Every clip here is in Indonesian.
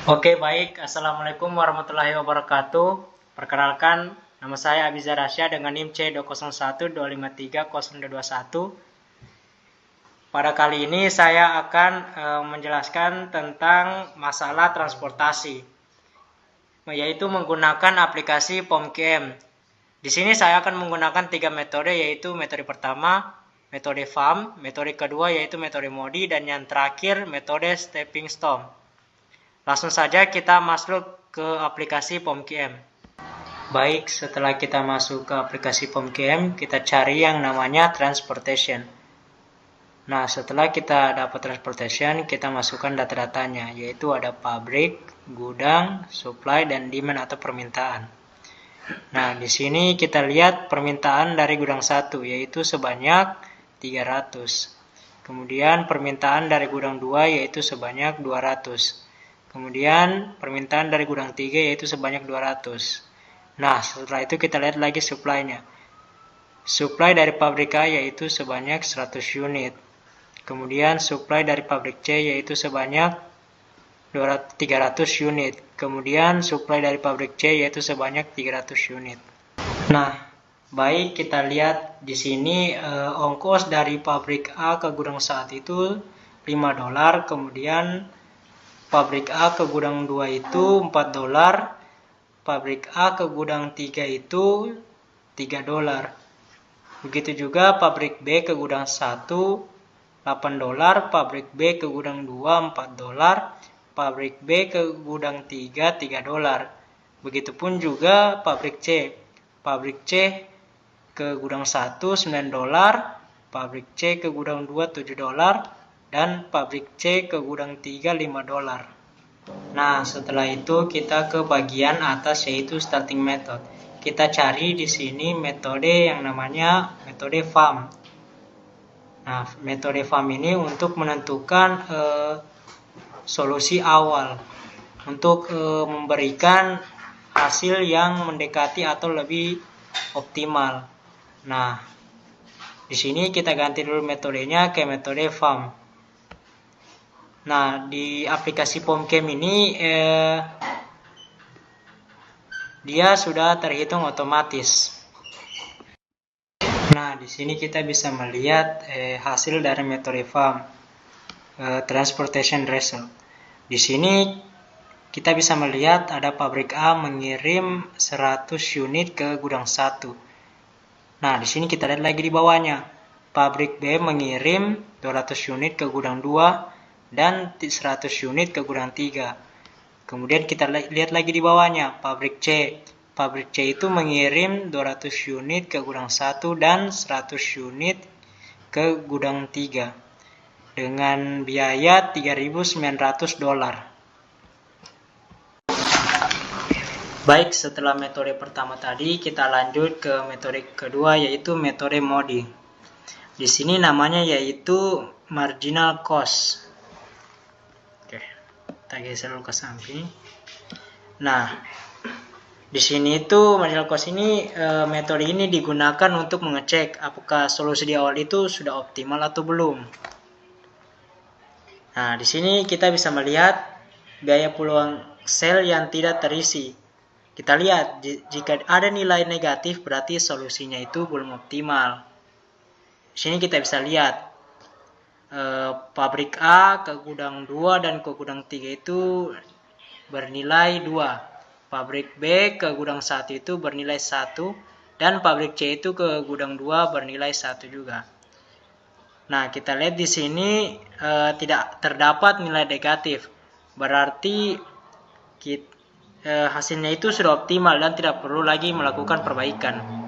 Oke, baik. Assalamualaikum warahmatullahi wabarakatuh. Perkenalkan, nama saya Abizar Rasya dengan NIM C201253021. Pada kali ini saya akan menjelaskan tentang masalah transportasi, yaitu menggunakan aplikasi POMKM. Di sini saya akan menggunakan 3 metode, yaitu metode pertama, metode FAM, metode kedua yaitu metode MODI, dan yang terakhir metode Stepping Stone. Langsung saja kita masuk ke aplikasi POMKM. Baik, setelah kita masuk ke aplikasi POMKM, kita cari yang namanya transportation. Nah, setelah kita dapat transportation, kita masukkan data-datanya, yaitu ada pabrik, gudang, supply, dan demand atau permintaan. Nah, di sini kita lihat permintaan dari gudang 1, yaitu sebanyak 300. Kemudian permintaan dari gudang 2, yaitu sebanyak 200. Kemudian permintaan dari gudang 3 yaitu sebanyak 200. Nah, setelah itu kita lihat lagi supply-nya. Supply dari pabrik A yaitu sebanyak 100 unit. Kemudian supply dari pabrik C yaitu sebanyak 300 unit. Kemudian supply dari pabrik C yaitu sebanyak 300 unit. Nah, baik, kita lihat di sini ongkos dari pabrik A ke gudang 1 itu $5, kemudian pabrik A ke gudang 2 itu $4, pabrik A ke gudang 3 itu $3. Begitu juga pabrik B ke gudang 1 $8, pabrik B ke gudang 2 $4, pabrik B ke gudang 3 $3. Begitupun juga pabrik C. Pabrik C ke gudang 1 $9, pabrik C ke gudang 2 $7, dan pabrik C ke gudang 3 $5. Nah, setelah itu kita ke bagian atas yaitu starting method. Kita cari di sini metode yang namanya metode FAM. Nah, metode FAM ini untuk menentukan solusi awal untuk memberikan hasil yang mendekati atau lebih optimal. Nah, di sini kita ganti dulu metodenya ke metode FAM. Nah, di aplikasi POMKM ini dia sudah terhitung otomatis. Nah, di sini kita bisa melihat hasil dari metode FAM, transportation result. Di sini kita bisa melihat ada pabrik A mengirim 100 unit ke gudang 1. Nah, di sini kita lihat lagi di bawahnya. Pabrik B mengirim 200 unit ke gudang 2 dan 100 unit ke gudang 3. Kemudian kita lihat lagi di bawahnya, pabrik C. Pabrik C itu mengirim 200 unit ke gudang 1 dan 100 unit ke gudang 3 dengan biaya $3.900. Baik, setelah metode pertama tadi, kita lanjut ke metode kedua yaitu metode MODI. Di sini namanya yaitu marginal cost. Kita geser dulu ke samping. Nah, di sini itu marginal cost ini metode ini digunakan untuk mengecek apakah solusi di awal itu sudah optimal atau belum. Nah, di sini kita bisa melihat biaya peluang sel yang tidak terisi. Kita lihat jika ada nilai negatif berarti solusinya itu belum optimal. Di sini kita bisa lihat pabrik A ke gudang 2 dan ke gudang 3 itu bernilai 2. Pabrik B ke gudang 1 itu bernilai 1. Dan pabrik C itu ke gudang 2 bernilai 1 juga. Nah, kita lihat di sini tidak terdapat nilai negatif. Berarti hasilnya itu sudah optimal dan tidak perlu lagi melakukan perbaikan.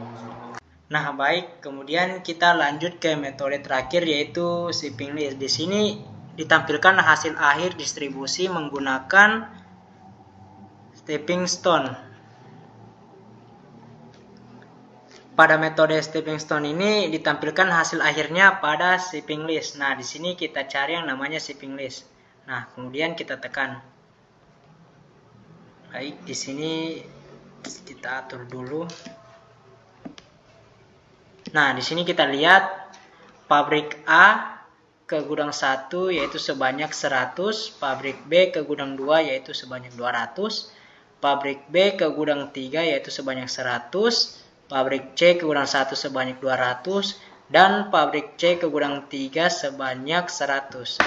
Nah, baik, kemudian kita lanjut ke metode terakhir yaitu shipping list. Di sini ditampilkan hasil akhir distribusi menggunakan stepping stone. Pada metode stepping stone ini ditampilkan hasil akhirnya pada shipping list. Nah, di sini kita cari yang namanya shipping list. Nah, kemudian kita tekan. Baik, di sini kita atur dulu. Nah, di sini kita lihat pabrik A ke gudang 1 yaitu sebanyak 100, pabrik B ke gudang 2 yaitu sebanyak 200, pabrik B ke gudang 3 yaitu sebanyak 100, pabrik C ke gudang 1 sebanyak 200, dan pabrik C ke gudang 3 sebanyak 100.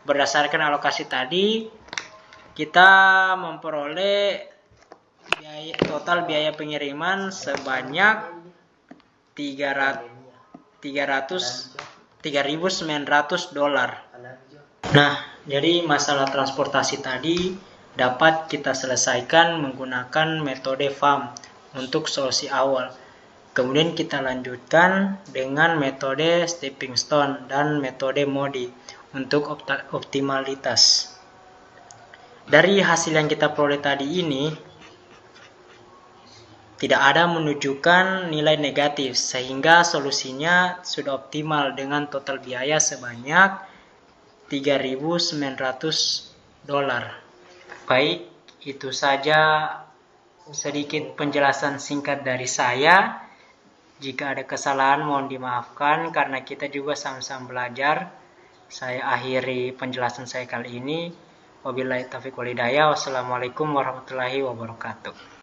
Berdasarkan alokasi tadi, kita memperoleh total biaya pengiriman sebanyak 3.900 dolar. Nah, jadi masalah transportasi tadi dapat kita selesaikan menggunakan metode FAM untuk solusi awal. Kemudian kita lanjutkan dengan metode stepping stone dan metode MODI untuk optimalitas. Dari hasil yang kita peroleh tadi ini, tidak ada menunjukkan nilai negatif, sehingga solusinya sudah optimal dengan total biaya sebanyak 3.900 dolar. Baik, itu saja sedikit penjelasan singkat dari saya. Jika ada kesalahan mohon dimaafkan karena kita juga sama-sama belajar. Saya akhiri penjelasan saya kali ini. Wabillahi taufiq wal hidayah. Wassalamualaikum warahmatullahi wabarakatuh.